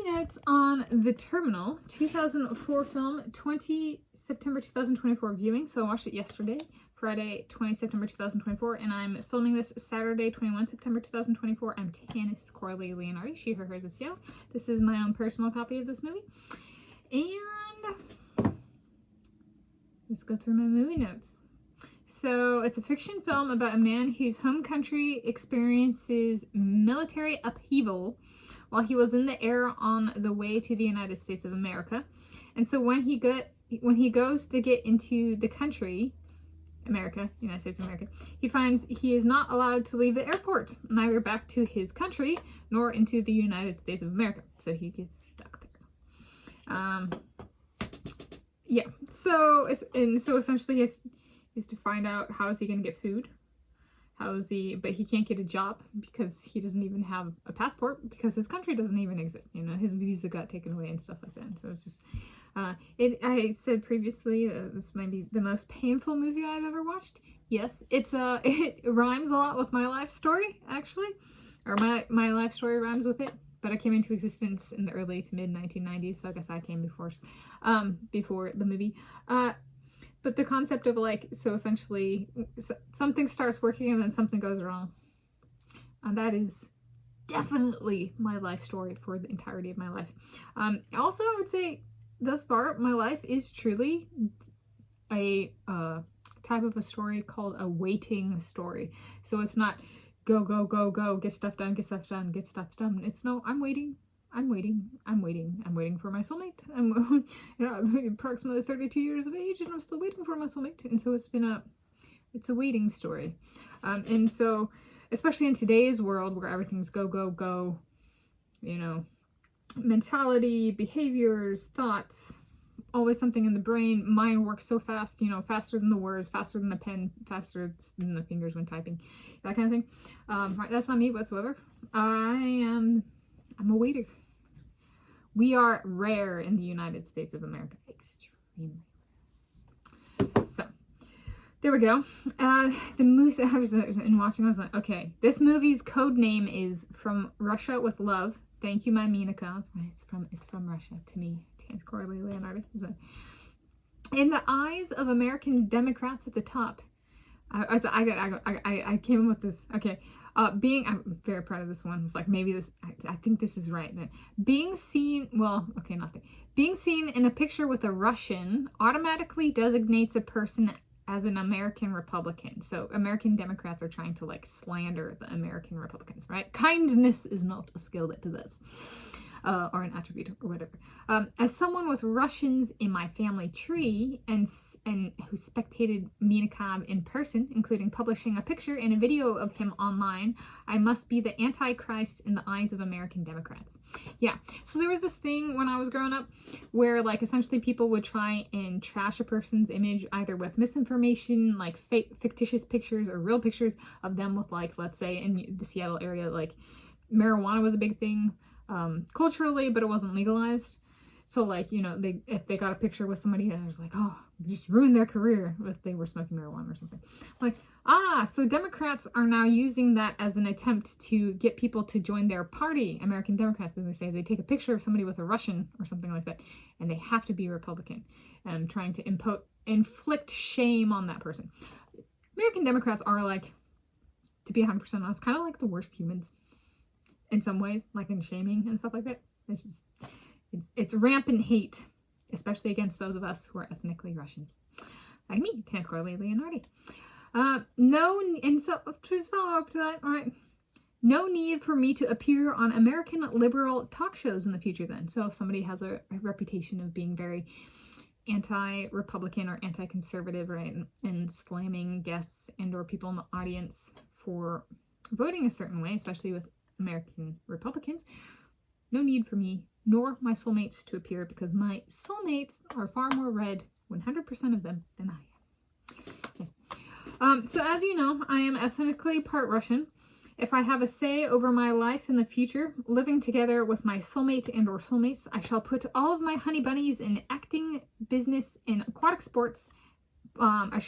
Movie notes on The Terminal, 2004 film, 20 September 2024 viewing. So I watched it yesterday, Friday, 20 September 2024, and I'm filming this Saturday, 21 September 2024. I'm Tanis Coralee Leonhardi, she, her, hers of Seattle. This is my own personal copy of this movie. And let's go through my movie notes. So it's a fiction film about a man whose home country experiences military upheaval while he was in the air on the way to the United States of America. And so when he goes to get into the country, United States of America, he finds he is not allowed to leave the airport, neither back to his country nor into the United States of America. So he gets stuck there. Yeah. So essentially he has to find out how is he going to get food. But he can't get a job because he doesn't even have a passport because his country doesn't even exist. You know, his visa got taken away and stuff like that. And so it's just, I said previously, this might be the most painful movie I've ever watched. Yes, it rhymes a lot with my life story, actually, or my life story rhymes with it. But I came into existence in the early to mid 1990s, so I guess I came before the movie. But the concept of so essentially something starts working and then something goes wrong. And that is definitely my life story for the entirety of my life. Also, I would say thus far, my life is truly a type of a story called a waiting story. So it's not go, go, go, go, get stuff done, get stuff done, get stuff done. It's no, I'm waiting for my soulmate. I'm approximately 32 years of age and I'm still waiting for my soulmate. And so it's a waiting story. And so, especially in today's world where everything's go, go, go, mentality, behaviors, thoughts, always something in the brain. Mind works so fast, faster than the words, faster than the pen, faster than the fingers when typing, that kind of thing. Right, that's not me whatsoever. I'm a waiter. We are rare in the United States of America. Extremely rare. So, there we go. The moose I was watching, I was like, okay, this movie's code name is From Russia with Love. Thank you, my Minika. It's from Russia to me. Tanis Coralee Leonhardi. In the eyes of American Democrats at the top, I came up with this. Okay. I'm very proud of this one. It's like, maybe this, I think this is right. But being seen in a picture with a Russian automatically designates a person as an American Republican. So American Democrats are trying to slander the American Republicans, right? Kindness is not a skill they possess. Or an attribute or whatever. As someone with Russians in my family tree and who spectated Minikab in person, including publishing a picture and a video of him online, I must be the Antichrist in the eyes of American Democrats. Yeah, so there was this thing when I was growing up where essentially people would try and trash a person's image either with misinformation, fictitious pictures or real pictures of them with let's say in the Seattle area, marijuana was a big thing. Culturally, but it wasn't legalized. So if they got a picture with somebody that was just ruined their career if they were smoking marijuana or something. So Democrats are now using that as an attempt to get people to join their party, American Democrats, as they say. They take a picture of somebody with a Russian or something like that, and they have to be Republican, trying to inflict shame on that person. American Democrats are to be 100% honest, kind of the worst humans. In some ways, in shaming and stuff like that. It's rampant hate, especially against those of us who are ethnically Russians. Like me, Tanis Coralee Leonhardi. And so to just follow up to that, all right, no need for me to appear on American liberal talk shows in the future then. So if somebody has a reputation of being very anti-Republican or anti-conservative, right, and slamming guests and or people in the audience for voting a certain way, especially with American Republicans, no need for me nor my soulmates to appear because my soulmates are far more red, 100% of them, than I am. Okay. So as you know, I am ethnically part Russian. If I have a say over my life in the future, living together with my soulmate and or soulmates, I shall put all of my honey bunnies in acting, business, and aquatic sports. I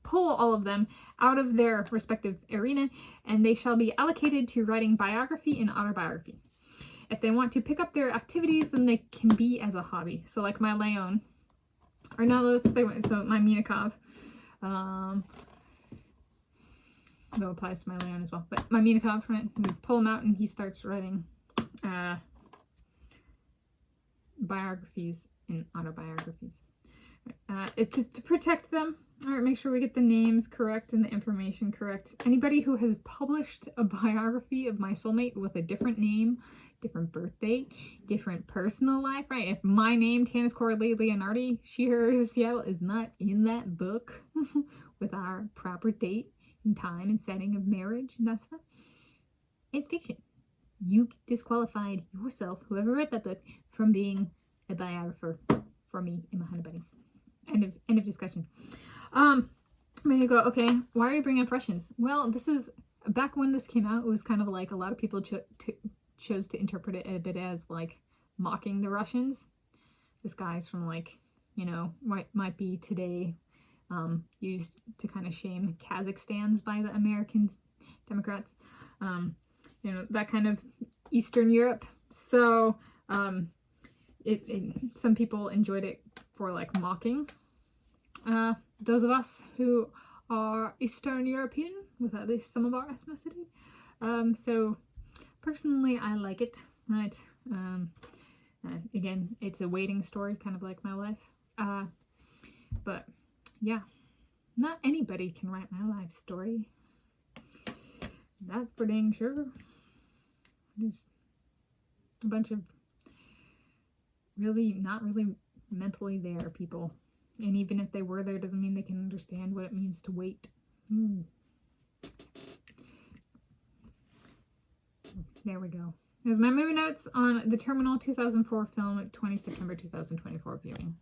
pull all of them out of their respective arena, and they shall be allocated to writing biography and autobiography. if they want to pick up their activities, then they can be as a hobby. So like my Leon, or no, let's say, so my Minikov, that applies to my Leon as well, but my Minikov, right, we pull him out and he starts writing biographies and autobiographies. It's just to protect them. All right, make sure we get the names correct and the information correct. Anybody who has published a biography of my soulmate with a different name, different birth date, different personal life, right? If my name, Tanis Coralee Leonhardi, She, Hers of Seattle, is not in that book with our proper date and time and setting of marriage and that stuff, it's fiction. You disqualified yourself, whoever read that book, from being a biographer for me and my honey bunnies. End of discussion. I'm gonna go, okay, why are you bringing up Russians? Well, this is, back when this came out, it was kind of like a lot of people chose to interpret it a bit as like mocking the Russians. This guy's from like, you know, might be today used to kind of shame Kazakhstans by the American Democrats. You know, that kind of Eastern Europe. So some people enjoyed it for like mocking those of us who are Eastern European with at least some of our ethnicity. So personally, I like it, right? Again, it's a waiting story, kind of like my life. But yeah, not anybody can write my life story. That's for dang sure. There's a bunch of really not really mentally there people. And even if they were there, doesn't mean they can understand what it means to wait. There we go. There's my movie notes on the Terminal 2004 film at 20 September 2024 viewing.